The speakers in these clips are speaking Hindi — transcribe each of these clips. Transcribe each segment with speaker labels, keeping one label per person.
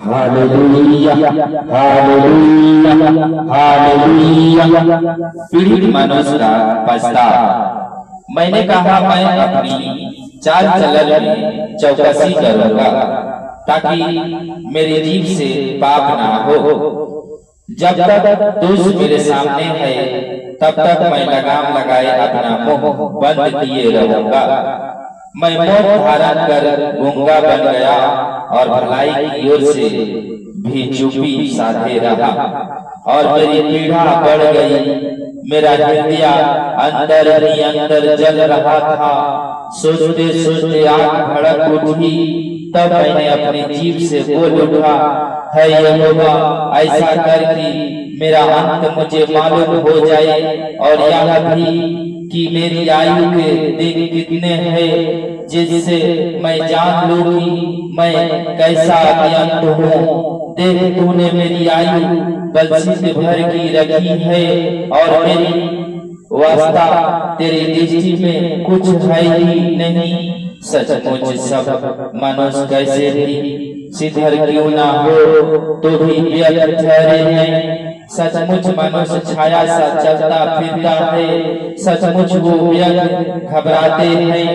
Speaker 1: Hallelujah hallelujah hallelujah. पीड़ित मनुष्य का प्रस्ताव। मैंने कहा मैं अपनी चाल चलन में चौकसी करूंगा ताकि मेरी जीभ से पाप ना हो। जब तक दोष मेरे सामने है तब तक मैं लगाम लगाए अपना मुंह बंद किए रहूंगा। मैं मौत धारण कर गूंगा बन गया और भलाई की ओर से भी चुप्पी साधे रहा और मेरी पीड़ा बढ़ गई। मेरा हृदय अंदर ही अंदर जल रहा था। सोचते सोचते आग भड़क उठी। तब मैंने अपनी जीभ से बोल उठा, है यहोवा ऐसा कर कि मेरा अंत मुझे मालूम हो जाए और यह भी कि मेरी आयु के दिन कितने हैं, जिससे मैं जान लूं कि मैं कैसा अत्यंत हूँ। देख तूने मेरी आयु बलसित भर की रखी है और मेरी वास्ता तेरी दृष्टि में कुछ है ही नहीं। सचमुच सब मनुष्य कैसे भी सिद्धर क्यों ना हो तो भी व्यर्थ ठहरे हैं। सचमुच मनुष्य छाया सा चलता फिरता है। सचमुच वो व्यर्थ घबराते हैं।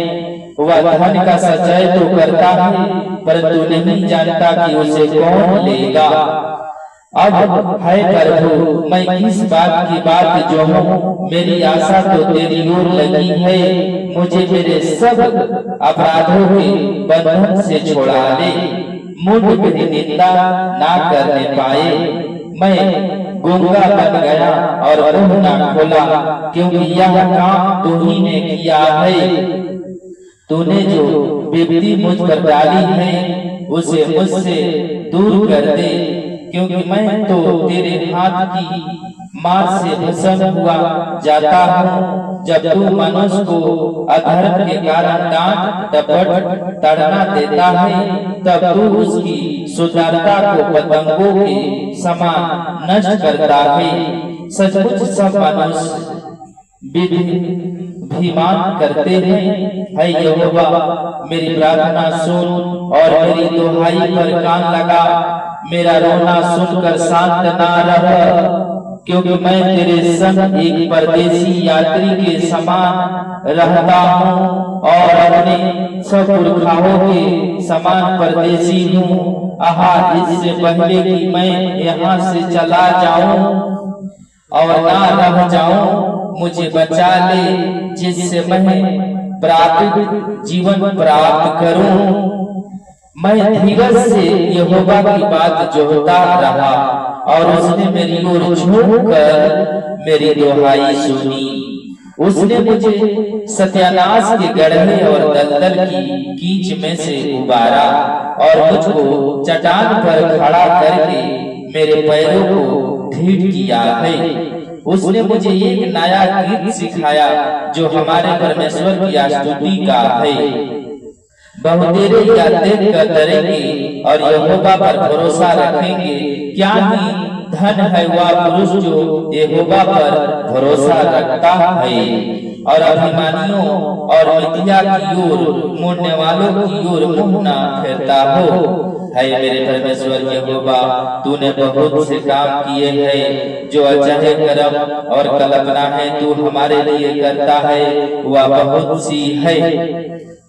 Speaker 1: वह धन का संचय तो करता है परंतु नहीं जानता कि उसे कौन लेगा। अब है प्रभु मैं किस बात की बात जो हूँ, मेरी आशा तो तेरी ओर लगी है। मुझे मेरे सब अपराधों के बंधन से छुड़ा ले। मुझ मेरी निंदा ना करने पाए। मैं गूंगा बन गया और मुंह ना खोला, क्योंकि यह काम तू ही ने किया है। तूने जो विपत्ति मुझ पर डाली है उसे मुझसे दूर कर दे, क्योंकि मैं तो तेरे हाथ की मार से भस्म हुआ जाता हूँ। जब तू मनुष्य को अधर्म के कारण डांट डपट तड़ना देता है तब तू उसकी सुंदरता को पतंगों के समान नष्ट करता है। सचमुच सब मनुष्य विधिमान करते हैं। है यहोवा मेरी प्रार्थना सुन और मेरी दुहाई पर कान लगा। मेरा रोना सुनकर शांत ना रह, क्योंकि मैं तेरे संग एक परदेसी यात्री के समान रहता हूँ और अपने सब पुरखाओं के समान परदेसी हूँ। आहा इससे पहले कि मैं यहाँ से चला जाऊं और ना रह जाऊं, मुझे बचा ले जिससे मैं प्राप्त जीवन प्राप्त करूं। मैं धीरज से यहोवा की बात जोहता रहा और उसने मेरी ओर झुककर मेरी दुहाई सुनी। उसने मुझे सत्यानाश के गड्ढे और दलदल की कीच में से उबारा और मुझको चट्टान पर खड़ा करके मेरे पैरों को ढीठ किया है। उसने मुझे एक नया गीत सिखाया जो हमारे परमेश्वर की स्तुति का है। बहुतेरे या देख कर डरेंगे और यहोवा पर भरोसा रखेंगे। क्या ही धन है वह पुरुष जो यहोवा पर भरोसा रखता है। और अभिमानियों और मिथ्या की ओर मुड़ने वालों की ओर मुंह ना फेरता हो। है मेरे परमेश्वर यहोवा तूने बहुत से काम किए हैं। जो अचाहे कर्म और कल्पना है तू हमारे लिए करता है वह बहुत सी है।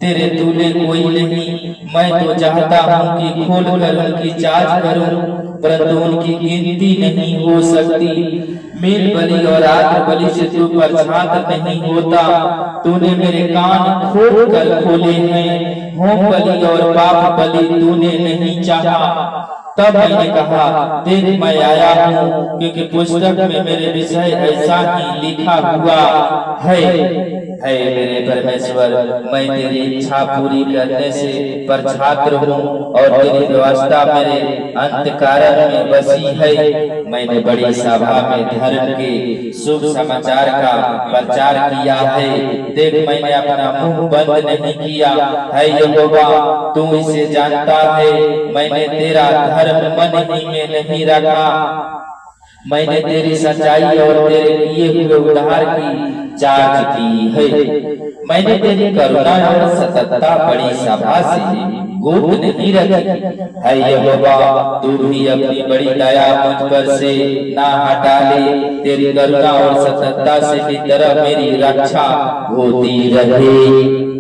Speaker 1: तेरे तुल्य कोई नहीं। मैं तो चाहता हूँ कि खोल कर उनकी जांच करूं, परंतु उनकी गिनती नहीं हो सकती। मेल बलि और आग बलि से तू प्रशांत नहीं होता। तूने मेरे कान खोल कर खोले हैं। होम बलि और पाप बलि तूने नहीं चाहा। तब मैंने कहा देख मैं आया हूँ, क्योंकि पुस्तक में मेरे विषय ऐसा ही लिखा हुआ है। मेरे परमेश्वर मैं तेरी इच्छा पूरी करने से परछात्र हूँ और तेरी व्यवस्था मेरे अंतःकरण में बसी है। मैंने बड़ी सभा में धर्म के शुभ समाचार का प्रचार किया है। देख मैंने अपना मुंह बंद नहीं किया है। यहोवा तू इसे जानता है। मैंने तेरा धर्म मन ही में नहीं रखा। मैंने तेरी सच्चाई और तेरे किए हुए उद्धार की जांच की है। मैंने तेरी करुणा और सततता बड़ी सभा से गुप्त नहीं रखी है। यहोवा तू भी अपनी बड़ी दया मुझ पर से ना हटा ले। तेरी करुणा और सततता से भी तरह मेरी रक्षा होती रहे।